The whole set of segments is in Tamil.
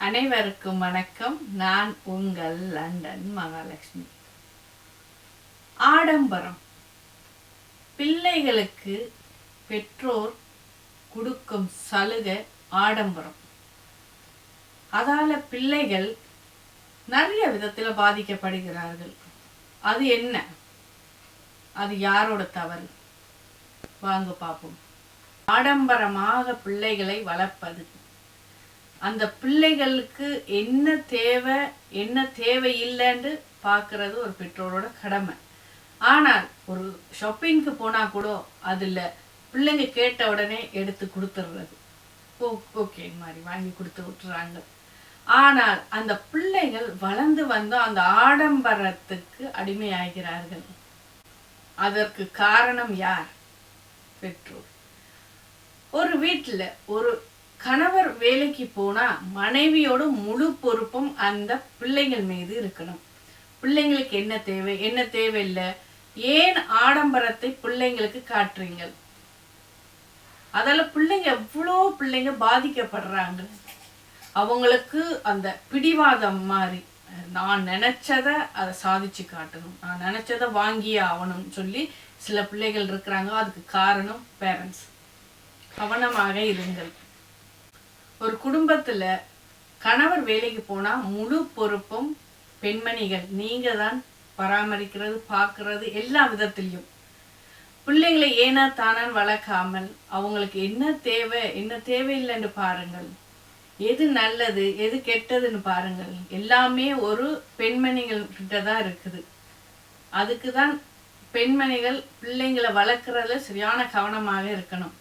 அனைவருக்கும் வணக்கம். நான் உங்கள் லண்டன் மகாலட்சுமி. ஆடம்பரம் பிள்ளைகளுக்கு பெற்றோர் கொடுக்கும் சலுகை ஆடம்பரம். அதால பிள்ளைகள் நிறைய விதத்தில் பாதிக்கப்படுகிறார்கள். அது என்ன? அது யாரோட தவறு? வாங்க பார்ப்போம். ஆடம்பரமாக பிள்ளைகளை வளர்ப்பது, அந்த பிள்ளைகளுக்கு என்ன தேவை என்ன தேவையில்லைன்னு பார்க்கறது ஒரு பெற்றோரோட கடமை. ஆனால் ஒரு ஷாப்பிங்க்கு போனால் கூட அதில் பிள்ளைங்க கேட்ட உடனே எடுத்து கொடுத்துடுறது, ஓகே மாதிரி வாங்கி கொடுத்து விட்டுறாங்க. ஆனால் அந்த பிள்ளைகள் வளர்ந்து வந்தோம் அந்த ஆடம்பரத்துக்கு அடிமையாகிறார்கள். அதற்கு காரணம் யார்? பெற்றோர். ஒரு வீட்டில் ஒரு கணவர் வேலைக்கு போனா மனைவியோட முழு பொறுப்பும் அந்த பிள்ளைங்கள் மீது இருக்கணும். பிள்ளைங்களுக்கு என்ன தேவை என்ன தேவையில்லை, ஏன் ஆடம்பரத்தை பிள்ளைங்களுக்கு காட்டுறீங்க? அதால பிள்ளைங்க எவ்வளோ பிள்ளைங்க பாதிக்கப்படுறாங்க. அவங்களுக்கு அந்த பிடிவாதம் மாதிரி, நான் நினைச்சதை அதை சாதிச்சு காட்டணும், நான் நினைச்சதை வாங்கியே ஆகணும்னு சொல்லி சில பிள்ளைகள் இருக்கிறாங்க. அதுக்கு காரணம் பேரண்ட்ஸ். கவனமாக இருங்கள். ஒரு குடும்பத்துல கணவர் வேலைக்கு போனா முழு பொறுப்பும் பெண்மணிகள் நீங்க தான் பராமரிக்கிறது, பார்க்கறது எல்லா விதத்திலையும். பிள்ளைங்களை ஏனா தானான் வளர்க்காமல் அவங்களுக்கு என்ன தேவை என்ன தேவையில்லைன்னு பாருங்கள். எது நல்லது எது கெட்டதுன்னு பாருங்கள். எல்லாமே ஒரு பெண்மணிகள் கிட்ட தான் இருக்குது. அதுக்கு தான் பெண்மணிகள் பிள்ளைங்களை வளர்க்குறதுல சரியான கவனமாக இருக்கணும்.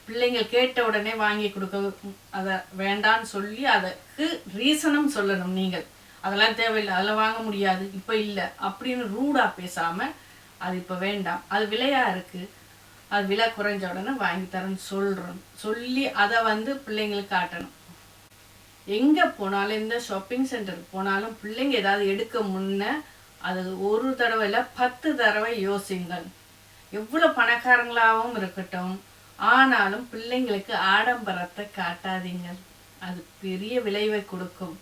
பிள்ளைங்கள் கேட்ட உடனே வாங்கி கொடுக்க அதை வேண்டான்னு சொல்லி அதுக்கு ரீசனும் சொல்லணும். நீங்கள் அதெல்லாம் தேவையில்லை, அதெல்லாம் வாங்க முடியாது, இப்போ இல்லை அப்படின்னு ரூடாக பேசாமல் அது இப்போ வேண்டாம், அது விலையாக இருக்குது, அது விலை குறைஞ்ச உடனே வாங்கி தரேன்னு சொல்லி அதை பிள்ளைங்களுக்கு காட்டணும். எங்கே போனாலும் எந்த ஷாப்பிங் சென்டருக்கு போனாலும் பிள்ளைங்க ஏதாவது எடுக்க முன்ன அது ஒரு தடவை இல்லை 10 தடவை யோசிங்கள். எவ்வளோ பணக்காரங்களாகவும் இருக்கட்டும், ஆனாலும் பிள்ளைங்களுக்கு ஆடம்பரத்தை காட்டாதீங்க. அது பெரிய விளைவை கொடுக்கும்.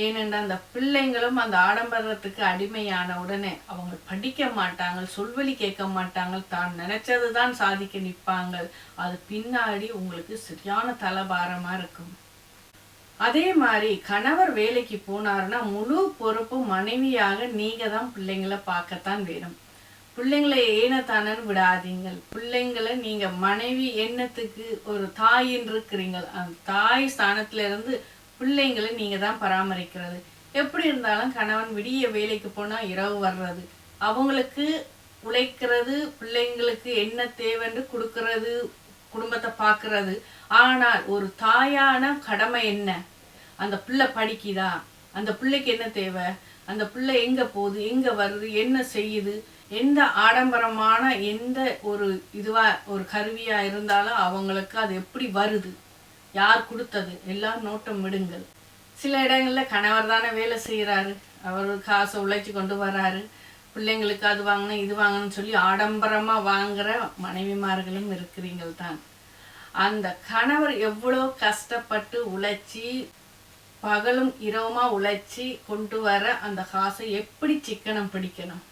ஏனென்றால் அந்த பிள்ளைங்களும் அந்த ஆடம்பரத்துக்கு அடிமையான உடனே அவங்க படிக்க மாட்டாங்க, சொல்வழி கேட்க மாட்டாங்க, தான் நினைச்சது தான் சாதிக்க நிற்பாங்க. அது பின்னாடி உங்களுக்கு சரியான தலபாரமா இருக்கும். அதே மாதிரி கணவர் வேலைக்கு போனாருன்னா முழு பொறுப்பு மனைவியாக நீங்க தான் பிள்ளைங்களை பார்க்கத்தான் வேணும். பிள்ளைங்களை ஏனத்தானன்னு விடாதீங்கள். பிள்ளைங்களை நீங்க மனைவி எண்ணத்துக்கு ஒரு தாயின்னு இருக்கிறீங்க. அந்த தாய் ஸ்தானத்துல இருந்து பிள்ளைங்களை நீங்க தான் பராமரிக்கிறது. எப்படி இருந்தாலும் கணவன் விடிய வேலைக்கு போனா இரவு வர்றது, அவங்களுக்கு உழைக்கிறது, பிள்ளைங்களுக்கு என்ன தேவைன்னு கொடுக்கறது, குடும்பத்தை பார்க்கறது. ஆனால் ஒரு தாயான கடமை என்ன? அந்த பிள்ளை படிக்குதா, அந்த பிள்ளைக்கு என்ன தேவை, அந்த பிள்ளை எங்க போகுது எங்க வருது என்ன செய்யுது, எந்த ஆடம்பரமான எந்த ஒரு ஒரு கருவியா இருந்தாலும் அவங்களுக்கு அது எப்படி வருது, யார் கொடுத்தது, எல்லாம் நோட்டம் விடுங்கள். சில இடங்கள்ல கணவர் தானே வேலை செய்யறாரு, அவர் காசை உழைச்சி கொண்டு வர்றாரு, பிள்ளைங்களுக்கு அது வாங்கணும் இது வாங்கணும்னு சொல்லி ஆடம்பரமா வாங்குற மனைவிமார்களும் இருக்கிறீங்கள் தான். அந்த கணவர் எவ்வளோ கஷ்டப்பட்டு உழைச்சி பகலும் இரவுமா உழைச்சி கொண்டு வர அந்த காசை எப்படி சிக்கனம் பிடிக்கணும்?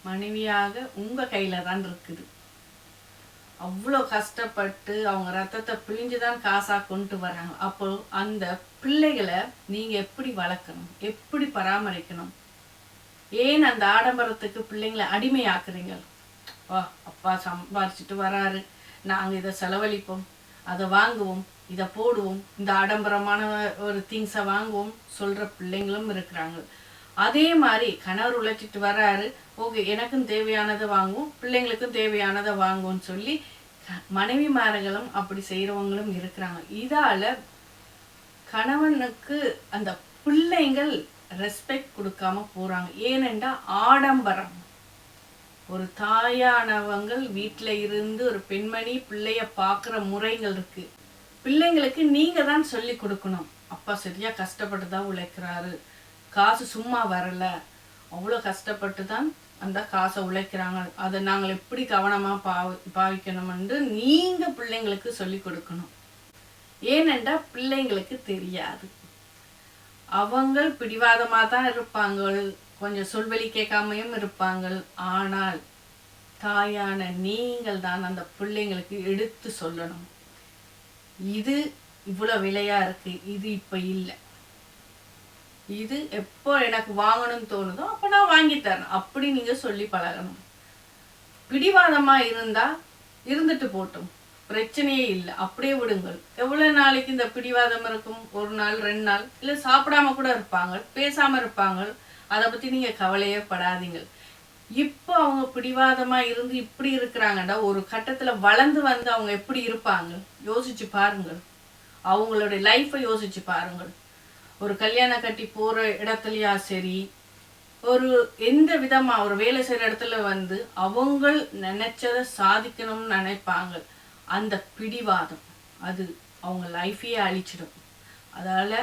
மனைவியாக உங்க கையில தான் இருக்குது. அவ்வளோ கஷ்டப்பட்டு அவங்க ரத்தத்தை பிழிஞ்சுதான் காசா கொண்டு வராங்க. அப்போ அந்த பிள்ளைகளை நீங்க எப்படி வளர்க்கணும், எப்படி பராமரிக்கணும்? ஏன் அந்த ஆடம்பரத்துக்கு பிள்ளைங்களை அடிமையாக்குறீங்க? அப்பா சம்பாரிச்சுட்டு வராரு, நாங்க இதை செலவழிப்போம், அதை வாங்குவோம், இதை போடுவோம், இந்த ஆடம்பரமான ஒரு திங்ஸை வாங்குவோம் சொல்ற பிள்ளைங்களும் இருக்கிறாங்க. அதே மாதிரி கணவர் உழைச்சிட்டு வர்றாரு, ஓகே எனக்கும் தேவையானதை வாங்குவோம் பிள்ளைங்களுக்கும் தேவையானதை வாங்குவோம்னு சொல்லி மனைவிமார்களும் அப்படி செய்யறவங்களும் இருக்கிறாங்க. இதால கணவனுக்கு அந்த பிள்ளைங்கள் ரெஸ்பெக்ட் கொடுக்காம போறாங்க. ஏனென்றா ஆடம்பரம். ஒரு தாயானவங்கள் வீட்டுல இருந்து ஒரு பெண்மணி பிள்ளைய பார்க்குற முறைகள் இருக்கு. பிள்ளைங்களுக்கு நீங்க தான் சொல்லி கொடுக்கணும். அப்பா சரியா கஷ்டப்பட்டு தான் உழைக்கிறாரு, காசு சும்மா வரல, அவ்வளோ கஷ்டப்பட்டு தான் அந்த காசை உழைக்கிறாங்க, அதை நாங்கள் எப்படி கவனமாக பாவிக்கணும்னு நீங்கள் பிள்ளைங்களுக்கு சொல்லி கொடுக்கணும். ஏனென்றா பிள்ளைங்களுக்கு தெரியாது. அவங்க பிடிவாதமாக தான் இருப்பாங்க, கொஞ்சம் சொல்வழி கேட்காமையும் இருப்பாங்க. ஆனால் தாயான நீங்கள் தான் அந்த பிள்ளைங்களுக்கு எடுத்து சொல்லணும், இது இவ்வளோ விலையா இருக்கு, இது இப்போ இல்லை, இது எப்போ எனக்கு வாங்கணும்னு தோணுதோ அப்போ நான் வாங்கி தரேன், அப்படி நீங்கள் சொல்லி பழகணும். பிடிவாதமாக இருந்தால் இருந்துட்டு போட்டும், பிரச்சனையே இல்லை, அப்படியே விடுங்கள். எவ்வளோ நாளைக்கு இந்த பிடிவாதம் இருக்கும்? ஒரு நாள் 2 நாள், இல்லை சாப்பிடாம கூட இருப்பாங்க, பேசாமல் இருப்பாங்க. அதை பற்றி நீங்கள் கவலையே படாதீங்க. இப்போ அவங்க பிடிவாதமாக இருந்து இப்படி இருக்கிறாங்கடா, ஒரு கட்டத்தில் வளர்ந்து வந்து அவங்க எப்படி இருப்பாங்க யோசிச்சு பாருங்கள். அவங்களுடைய லைஃப்பை யோசிச்சு பாருங்கள். ஒரு கல்யாணம் கட்டி போகிற இடத்துலையா சரி, ஒரு எந்த விதமாக ஒரு வேலை செய்கிற இடத்துல வந்து அவங்க நினைச்சதை சாதிக்கணும்னு நினைப்பாங்க. அந்த பிடிவாதம் அது அவங்க லைஃபையே அழிச்சிடும். அதால்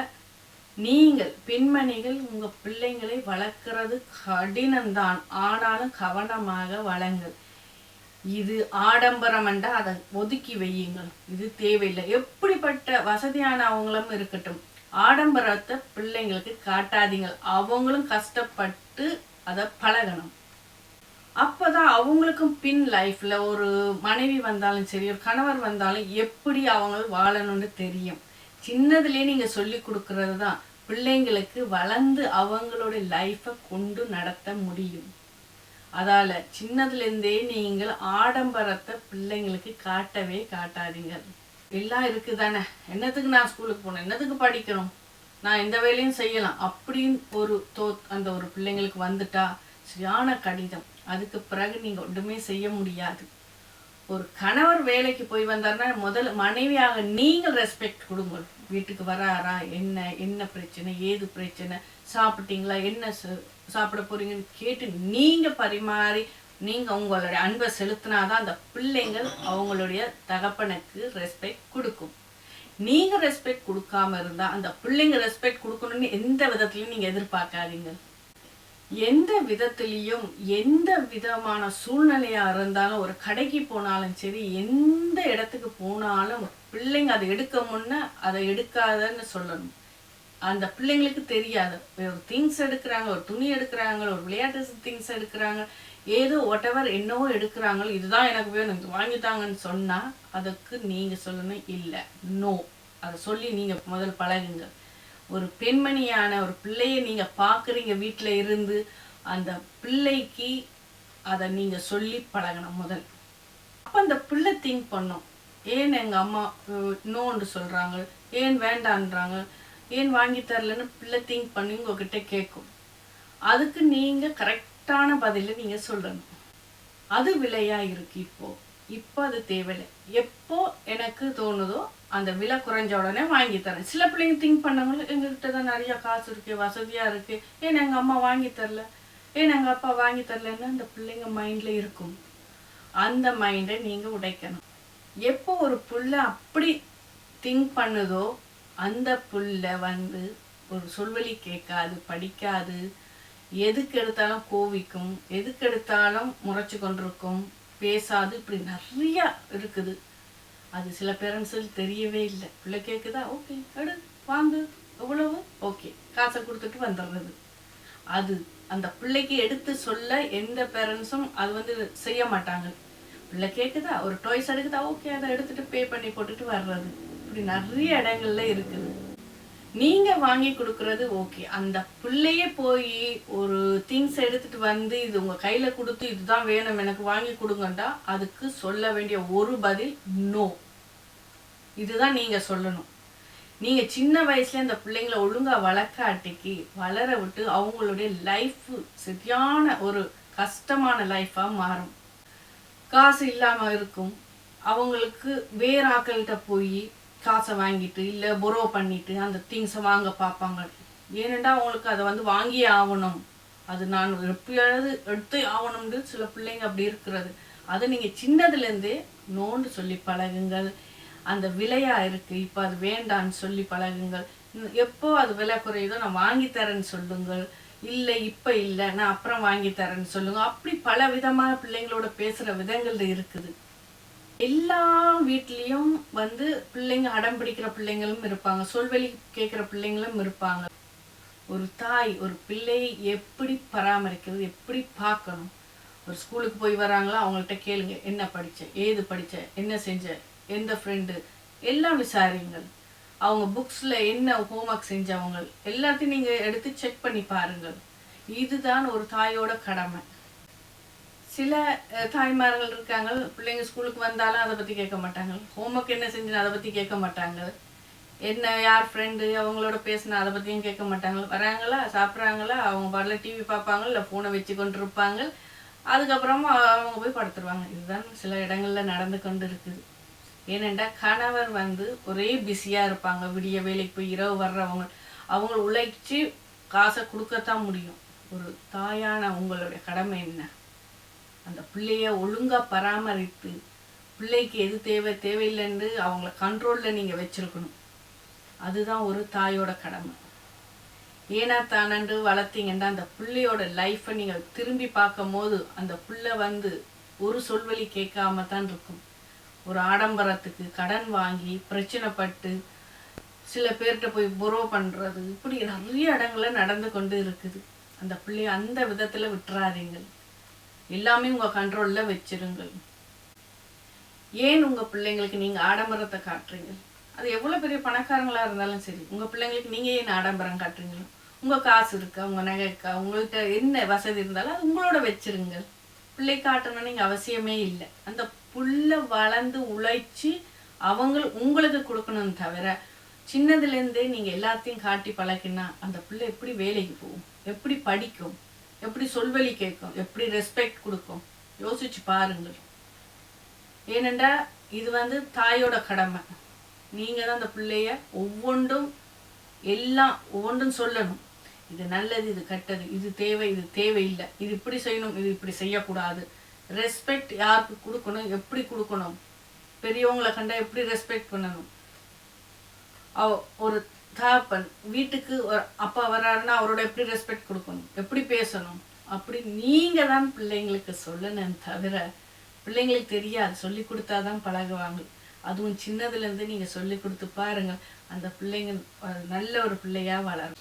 நீங்கள் பெண்மணிகள் உங்கள் பிள்ளைங்களை வளர்க்குறது கடினம்தான், ஆனாலும் கவனமாக வளங்கள். இது ஆடம்பரம் என்றால் அதை ஒதுக்கி வையுங்கள், இது தேவையில்லை. எப்படிப்பட்ட வசதியான அவங்களும் இருக்கட்டும், ஆடம்பரத்தை பிள்ளைங்களுக்கு காட்டாதீங்க. அவங்களும் கஷ்டப்பட்டு அதை பழகணும். அப்போதான் அவங்களுக்கும் பின் லைஃப்பில் ஒரு மனைவி வந்தாலும் சரி, ஒரு கணவர் வந்தாலும் எப்படி அவங்க வாழணும்னு தெரியும். சின்னதுலேயே நீங்கள் சொல்லி கொடுக்கறது தான் பிள்ளைங்களுக்கு வளர்ந்து அவங்களோட லைஃப்பை கொண்டு நடத்த முடியும். அதால் சின்னதுலேருந்தே நீங்கள் ஆடம்பரத்தை பிள்ளைங்களுக்கு காட்டவே காட்டாதீங்க. எல்லாம் இருக்குது தானே, என்னத்துக்கு நான் ஸ்கூலுக்கு போகணும், என்னத்துக்கு படிக்கணும், நான் எந்த வேலையும் செய்யலாம் அப்படின்னு ஒரு அந்த ஒரு பிள்ளைங்களுக்கு வந்துட்டா சரியான கடிதம். அதுக்கு பிறகு நீங்கள் ஒன்றுமே செய்ய முடியாது. ஒரு கணவர் வேலைக்கு போய் வந்தாருன்னா முதல்ல மனைவியாக நீங்கள் ரெஸ்பெக்ட் கொடுங்க. வீட்டுக்கு வராரா, என்ன பிரச்சனை, ஏது பிரச்சனை, சாப்பிட்டீங்களா, என்ன சாப்பிட போறீங்கன்னு கேட்டு நீங்கள் பரிமாறி நீங்கள் உங்களுடைய அன்பை செலுத்தினாதான் அந்த பிள்ளைங்கள் அவங்களுடைய தகப்பனுக்கு ரெஸ்பெக்ட் கொடுக்கும். நீங்கள் ரெஸ்பெக்ட் கொடுக்காம இருந்தால் அந்த பிள்ளைங்க ரெஸ்பெக்ட் கொடுக்கணும்னு எந்த விதத்துலையும் நீங்கள் எதிர்பார்க்காதீங்க. எந்த விதத்திலையும் எந்த விதமான சூழ்நிலையாக இருந்தாலும், ஒரு கடைக்கு போனாலும் சரி, எந்த இடத்துக்கு போனாலும் பிள்ளைங்க அதை எடுக்க முன்ன அதை எடுக்காதன்னு சொல்லணும். அந்த பிள்ளைங்களுக்கு தெரியாது, ஒரு திங்ஸ் எடுக்கிறாங்க, ஒரு துணி எடுக்கிறாங்க, ஒரு விளையாட்டு திங்ஸ் எடுக்கிறாங்க, ஏதோ ஒட்டவர் என்னவோ எடுக்கிறாங்களோ, இதுதான் எனக்கு வேணும், இது வாங்கித்தாங்கன்னு சொன்னால் அதுக்கு நீங்கள் சொல்லணும் இல்லை, நோ. அதை சொல்லி நீங்கள் முதல் பழகுங்க. ஒரு பெண்மணியான ஒரு பிள்ளையை நீங்கள் பார்க்குறீங்க வீட்டில் இருந்து, அந்த பிள்ளைக்கு அதை நீங்கள் சொல்லி பழகணும் முதல். அப்போ அந்த பிள்ளை திங்க் பண்ணும், ஏன் எங்கள் அம்மா நோன்னு சொல்கிறாங்க, ஏன் வேண்டான்றாங்க, ஏன் வாங்கி தரலன்னு பிள்ளை திங்க் பண்ணி உங்ககிட்ட கேட்கும். அதுக்கு நீங்கள் கரெக்டான பதிலை நீங்கள் சொல்லணும். அது விலையாக இருக்குது, இப்போ அது தேவையில்லை, எப்போ எனக்கு தோணுதோ அந்த விலை குறைஞ்ச உடனே வாங்கி தரேன். சில பிள்ளைங்க திங்க் பண்ணவங்களும் எங்ககிட்ட தான் நிறையா காசு இருக்குது, வசதியாக இருக்குது, ஏன் எங்கள் அம்மா வாங்கி தரல, ஏன் எங்கள் அப்பா வாங்கி தரலன்னு அந்த பிள்ளைங்க மைண்டில் இருக்கும். அந்த மைண்டை நீங்கள் உடைக்கணும். எப்போ ஒரு புள்ள அப்படி திங்க் பண்ணுதோ அந்த புள்ள வந்து ஒரு சொல்வழி கேட்காது, படிக்காது, எதுக்கு எடுத்தாலும் கோவிக்கும், எதுக்கு எடுத்தாலும் முறைச்சி கொண்டிருக்கும், பேசாது, இப்படி நிறையா இருக்குது. அது சில பேரண்ட்ஸுக்கு தெரியவே இல்லை. பிள்ளை கேட்குதா, ஓகே எடு வாங்கு, எவ்வளவு, ஓகே காசை கொடுத்துட்டு வந்துடுறது. அது அந்த பிள்ளைக்கு எடுத்து சொல்ல எந்த பேரண்ட்ஸும் அது வந்து செய்ய மாட்டாங்க. பிள்ளை கேட்குதா, ஒரு டாய்ஸ் எடுக்குதா, ஓகே அதை எடுத்துட்டு பே பண்ணி போட்டுட்டு வர்றது. இப்படி நிறைய இடங்கள்ல இருக்குது. நீங்கள் வாங்கி கொடுக்குறது ஓகே, அந்த பிள்ளையே போய் ஒரு திங்ஸ் எடுத்துட்டு வந்து இது உங்கள் கையில் கொடுத்து இதுதான் வேணும் எனக்கு வாங்கி கொடுங்கண்டா அதுக்கு சொல்ல வேண்டிய ஒரு பதில் நோ. இதுதான் நீங்கள் சொல்லணும். நீங்கள் சின்ன வயசுல இந்த பிள்ளைங்களை ஒழுங்காக வளர்க்காட்டிக்கு வளர விட்டு அவங்களுடைய லைஃப் சரியான ஒரு கஷ்டமான லைஃபாக மாறும். காசு இல்லாமல் இருக்கும், அவங்களுக்கு வேற ஆக்கள்கிட்ட போய் காசை வாங்கிட்டு இல்லை பொரோ பண்ணிட்டு அந்த திங்ஸை வாங்க பார்ப்பாங்க. ஏனெண்டா அவங்களுக்கு அதை வந்து வாங்கியே ஆகணும், அது நான் எப்பயாவது எடுத்து ஆகணும்னு சில பிள்ளைங்க அப்படி இருக்கிறது. அதை நீங்கள் சின்னதுலேருந்தே நோண்டு சொல்லி பழகுங்கள். அந்த விலையாக இருக்குது, இப்போ அது வேண்டான்னு சொல்லி பழகுங்கள். எப்போ அது விலை குறையுதோ நான் வாங்கி தரேன்னு சொல்லுங்கள், இல்லை இப்போ இல்லை நான் அப்புறம் வாங்கி தரேன்னு சொல்லுங்கள். அப்படி பல விதமான பிள்ளைங்களோட பேசுகிற விதங்கள் இருக்குது. எல்லா வீட்லேயும் வந்து பிள்ளைங்க அடம் பிடிக்கிற பிள்ளைங்களும் இருப்பாங்க, சொல்வெளி கேட்குற பிள்ளைங்களும் இருப்பாங்க. ஒரு தாய் ஒரு பிள்ளையை எப்படி பராமரிக்கிறது, எப்படி பார்க்கணும். ஒரு ஸ்கூலுக்கு போய் வராங்களா, அவங்கள்ட்ட கேளுங்க, என்ன படிச்ச, ஏது படிச்ச, என்ன செஞ்ச, எந்த ஃப்ரெண்டு, எல்லாம் விசாரிங்கள். அவங்க புக்ஸில் என்ன ஹோம்ஒர்க் செஞ்சவங்க எல்லாத்தையும் நீங்கள் எடுத்து செக் பண்ணி பாருங்கள். இதுதான் ஒரு தாயோட கடமை. சில தாய்மார்கள் இருக்காங்க, பிள்ளைங்க ஸ்கூலுக்கு வந்தாலும் அதை பற்றி கேட்க மாட்டாங்க, ஹோம்ஒர்க் என்ன செஞ்சுன்னு அதை பற்றி கேட்க மாட்டாங்க, என்ன யார் ஃப்ரெண்டு அவங்களோட பேசினா அதை பற்றியும் கேட்க மாட்டாங்க. வராங்களா, சாப்பிட்றாங்களா, அவங்க பாட்டில் டிவி பார்ப்பாங்க, இல்லை ஃபோனை வச்சு கொண்டு இருப்பாங்க. அதுக்கப்புறமா அவங்க போய் படுத்துருவாங்க. இதுதான் சில இடங்களில் நடந்து கொண்டு இருக்குது. ஏனென்றா கணவர் ஒரே பிஸியாக இருப்பாங்க. விடிய வேலைக்கு போய் இரவு வர்றவங்க, அவங்க உழைச்சி காசை கொடுக்கத்தான் முடியும். ஒரு தாயான உங்களுடைய கடமை என்ன? அந்த பிள்ளைய ஒழுங்காக பராமரித்து பிள்ளைக்கு எது தேவை தேவையில்லைன்னு அவங்கள கண்ட்ரோலில் நீங்கள் வச்சுருக்கணும். அதுதான் ஒரு தாயோட கடமை. ஏன்னா தானன்று வளர்த்தீங்கன்னா அந்த பிள்ளையோட லைஃப்பை நீங்கள் திரும்பி பார்க்கும் போது அந்த பிள்ளை ஒரு சொல்வழி கேட்காம தான் இருக்கும். ஒரு ஆடம்பரத்துக்கு கடன் வாங்கி பிரச்சனைப்பட்டு சில பேர்கிட்ட போய் பொரோ பண்ணுறது, இப்படி நிறைய இடங்களில் நடந்து கொண்டு இருக்குது. அந்த பிள்ளைய அந்த விதத்தில் விட்டுறாதீங்கள். எல்லாமே உங்கள் கண்ட்ரோலில் வச்சிருங்கள். ஏன் உங்கள் பிள்ளைங்களுக்கு நீங்கள் ஆடம்பரத்தை காட்டுறீங்க? அது எவ்வளோ பெரிய பணக்காரங்களாக இருந்தாலும் சரி, உங்கள் பிள்ளைங்களுக்கு நீங்கள் ஏன் ஆடம்பரம் காட்டுறீங்களோ? உங்கள் காசு இருக்கா, உங்கள் நகை இருக்கா, உங்கள்கிட்ட என்ன வசதி இருந்தாலும் அது உங்களோட வச்சிருங்க. பிள்ளை காட்டணும்னு நீங்கள் அவசியமே இல்லை. அந்த புள்ள வளர்ந்து உழைச்சி உங்களுக்கு கொடுக்கணும்னு தவிர சின்னதுலேருந்தே நீங்கள் எல்லாத்தையும் காட்டி பழக்கினா அந்த பிள்ளை எப்படி வேலைக்கு போகும், எப்படி படிக்கும், எப்படி சொல்வழி கேட்கும், எப்படி ரெஸ்பெக்ட் கொடுக்கும்? யோசிச்சு பாருங்கள். ஏனென்றா இது தாயோட கடமை. நீங்கள் தான் அந்த பிள்ளைய ஒவ்வொன்றும் சொல்லணும். இது நல்லது, இது கெட்டது, இது தேவை, இது தேவையில்லை, இது இப்படி செய்யணும், இது இப்படி செய்யக்கூடாது. ரெஸ்பெக்ட் யாருக்கு கொடுக்கணும், எப்படி கொடுக்கணும், பெரியவங்களை கண்டா எப்படி ரெஸ்பெக்ட் பண்ணணும். ஒரு தாப்பன் வீட்டுக்கு அப்பா வர்றாருன்னா அவரோட எப்படி ரெஸ்பெக்ட் கொடுக்கணும், எப்படி பேசணும், அப்படி நீங்கள் தான் பிள்ளைங்களுக்கு சொல்லணும். தவிர பிள்ளைங்களுக்கு தெரியாது, சொல்லி கொடுத்தாதான் பழகுவாங்க. அதுவும் சின்னதுலேருந்து நீங்கள் சொல்லி கொடுத்து பாருங்கள், அந்த பிள்ளைங்க நல்ல ஒரு பிள்ளையாக வளரும்.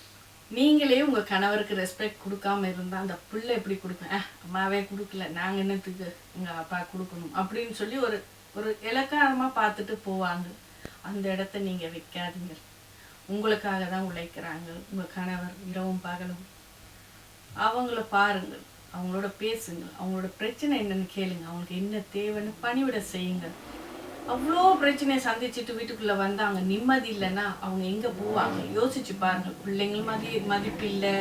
நீங்களே உங்கள் கணவருக்கு ரெஸ்பெக்ட் கொடுக்காம இருந்தால் அந்த பிள்ளை எப்படி கொடுப்பேன், அம்மாவே கொடுக்கல, நாங்கள் என்னத்துக்கு எங்கள் அப்பா கொடுக்கணும் அப்படின்னு சொல்லி ஒரு இலக்காரமாக பார்த்துட்டு போவாங்க. அந்த இடத்த நீங்கள் வைக்காதீங்க. உங்களுக்காக தான் உழைக்கிறாங்க உங்கள் கணவர் இரவும் பகலும். அவங்கள பாருங்கள், அவங்களோட பேசுங்கள், அவங்களோட பிரச்சனை என்னன்னு கேளுங்க, அவங்களுக்கு என்ன தேவைன்னு பணிவிட செய்யுங்கள். அவ்வளோ பிரச்சனையை சந்திச்சுட்டு வீட்டுக்குள்ளே வந்தாங்க, நிம்மதி இல்லைன்னா அவங்க எங்கே போவாங்க? யோசிச்சு பாருங்கள். பிள்ளைங்கள் மதிப்பில்லை,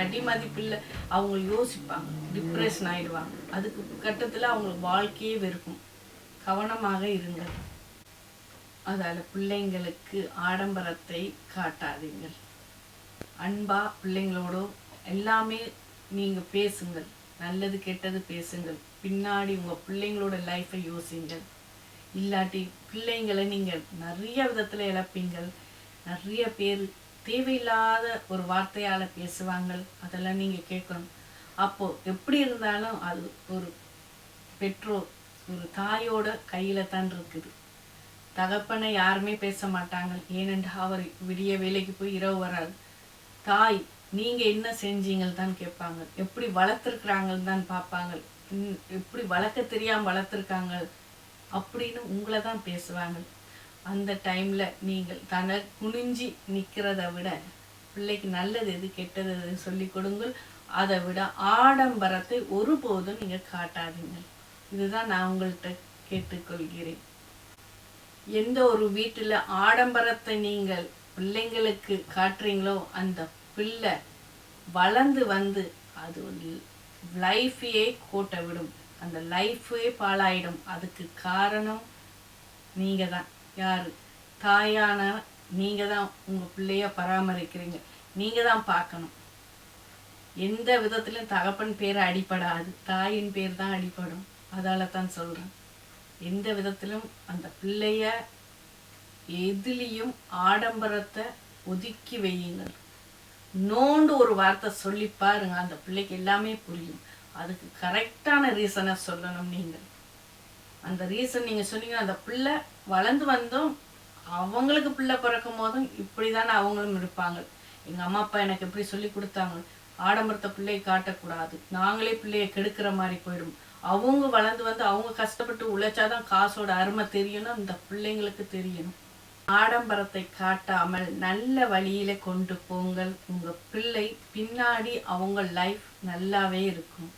அடி மதிப்பில்லை, அவங்க யோசிப்பாங்க, டிப்ரெஷன் ஆகிடுவாங்க. அதுக்கு கட்டத்தில் அவங்களுக்கு வாழ்க்கையே வெறுக்கும். கவனமாக இருங்கள். அதால் பிள்ளைங்களுக்கு ஆடம்பரத்தை காட்டாதீங்கள். அன்பா பிள்ளைங்களோட எல்லாமே நீங்கள் பேசுங்கள், நல்லது கெட்டது பேசுங்கள். பின்னாடி உங்கள் பிள்ளைங்களோட லைஃப்பை யோசிங்கள். இல்லாட்டி பிள்ளைங்களை நீங்கள் நிறைய விதத்தில் இழப்பீங்கள். நிறைய பேர் தேவையில்லாத ஒரு வார்த்தையால் பேசுவாங்க, அதெல்லாம் நீங்கள் கேட்கணும். அப்போது எப்படி இருந்தாலும் அது ஒரு பெற்றோர் ஒரு தாயோட கையில் தான் இருக்குது. தகப்பனை யாருமே பேச மாட்டாங்க, ஏனென்றால் அவர் விடிய வேலைக்கு போய் இரவு வராது. தாய் நீங்கள் என்ன செஞ்சீங்கள் தான் கேட்பாங்க, எப்படி வளர்த்துருக்குறாங்கன்னு தான் பார்ப்பாங்க, எப்படி வளர்க்க தெரியாமல் வளர்த்துருக்காங்க அப்படின்னு உங்களை தான் பேசுவாங்க. அந்த டைமில் நீங்கள் தன்னை குனிஞ்சி நிற்கிறத விட பிள்ளைக்கு நல்லது எது கெட்டது எது சொல்லி கொடுங்கள். அதை விட ஆடம்பரத்தை ஒருபோதும் நீங்கள் காட்டாதீங்க. இதுதான் நான் உங்கள்கிட்ட கேட்டுக்கொள்கிறேன். எந்த ஒரு வீட்டில் ஆடம்பரத்தை நீங்கள் பிள்ளைங்களுக்கு காட்டுறீங்களோ அந்த பிள்ளை வளர்ந்து அது லைஃபையே கோட்டை விடும், அந்த லைஃபே பாழாயிடும். அதுக்கு காரணம் நீங்கள் தான். யார்? தாயான நீங்கள் தான் உங்கள் பிள்ளைய பராமரிக்கிறீங்க, நீங்கள் தான் பார்க்கணும். எந்த விதத்துலையும் தகப்பன் பேர் அடிப்படாது, தாயின் பேர் தான் அடிப்படும். அதால தான் சொல்கிறேன், எந்த விதத்திலும் அந்த பிள்ளைய எதுலேயும் ஆடம்பரத்தை ஒதுக்கி வையுங்கள். நோண்டு ஒரு வார்த்தை சொல்லி பாருங்க, அந்த பிள்ளைக்கு எல்லாமே புரியும். அதுக்கு கரெக்டான ரீசனை சொல்லணும். நீங்கள் அந்த ரீசன் நீங்கள் சொன்னீங்கன்னா அந்த பிள்ளை வளர்ந்து வந்தோம் அவங்களுக்கு பிள்ளை பிறக்கும் போதும் இப்படி தானே அவங்களும் இருப்பாங்க. எங்கள் அம்மா அப்பா எனக்கு எப்படி சொல்லி கொடுத்தாங்க, ஆடம்பரத்தை பிள்ளையை காட்டக்கூடாது, நாங்களே பிள்ளையை கெடுக்கிற மாதிரி போயிடும். அவங்க வளர்ந்து வந்து அவங்க கஷ்டப்பட்டு உழைச்சாதான் காசோட அருமை தெரியணும், இந்த பிள்ளைங்களுக்கு தெரியணும். ஆடம்பரத்தை காட்டாமல் நல்ல வழியில கொண்டு போங்கள். உங்க பிள்ளை பின்னாடி அவங்க லைஃப் நல்லாவே இருக்கும்.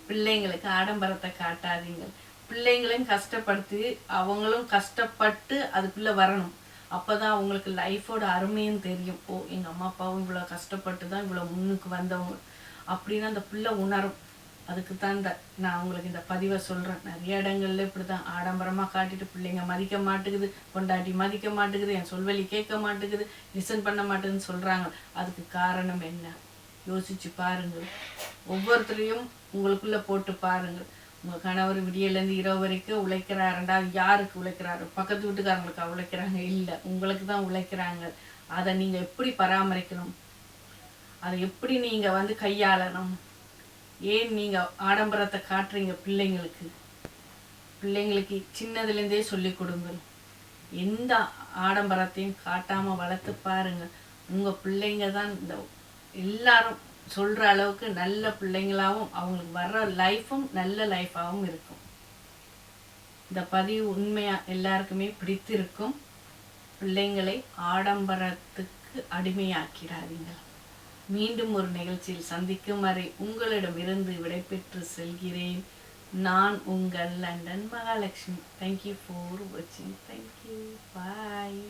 பிள்ளைங்களுக்கு ஆடம்பரத்தை காட்டாதீங்க. பிள்ளைங்களையும் கஷ்டப்படுத்தி அவங்களும் கஷ்டப்பட்டு அதுக்குள்ள வரணும். அப்பதான் அவங்களுக்கு லைஃபோட அருமையும் தெரியும். ஓ, எங்க அம்மா அப்பாவும் இவ்வளவு கஷ்டப்பட்டு தான் இவ்வளவு முன்னுக்கு வந்தவங்க அப்படின்னு அந்த பிள்ளை உணரும். அதுக்கு தான் நான் உங்களுக்கு இந்த பதிவை சொல்றேன். நிறைய இடங்கள்ல இப்படிதான் ஆடம்பரமா காட்டிட்டு பிள்ளைங்க மதிக்க மாட்டேங்குது, பொண்டாட்டி மதிக்க மாட்டேங்குது, என் சொல்வழி கேட்க மாட்டேங்குது, லிசன் பண்ண மாட்டேங்குதுன்னு சொல்றாங்க. அதுக்கு காரணம் என்ன? யோசிச்சு பாருங்கள். ஒவ்வொருத்தரையும் உங்களுக்குள்ள போட்டு பாருங்கள். உங்க கணவர் விடியலேருந்து இரவு வரைக்கும் உழைக்கிறாருண்டா, யாருக்கு உழைக்கிறாரு? பக்கத்து வீட்டுக்காரங்களுக்கு உழைக்கிறாங்க இல்லை, உங்களுக்கு தான் உழைக்கிறாங்க. அதை நீங்க எப்படி பராமரிக்கணும், அதை எப்படி நீங்க வந்து கையாளணும்? ஏன் நீங்க ஆடம்பரத்தை காட்டுறீங்க பிள்ளைங்களுக்கு? பிள்ளைங்களுக்கு சின்னதுலேருந்தே சொல்லி கொடுங்கள். எந்த ஆடம்பரத்தையும் காட்டாம வளர்த்து பாருங்க. உங்க பிள்ளைங்க தான் இந்த எல்லாரும் சொல்ற அளவுக்கு நல்ல பிள்ளைங்களாகவும் அவங்களுக்கு வர்ற லைஃபும் நல்ல லைஃபாகவும் இருக்கும். இந்த பதிவு உண்மையா எல்லாருக்குமே பிடித்திருக்கும். பிள்ளைங்களை ஆடம்பரத்துக்கு அடிமையாக்கிறாதீங்க. மீண்டும் ஒரு நிகழ்ச்சியில் சந்திக்கும் வரை உங்களிடமிருந்து விடைபெற்று செல்கிறேன். நான் உங்கள் லண்டன் மகாலட்சுமி. தேங்க்யூ ஃபார் வாட்சிங். தேங்க்யூ. பாய்.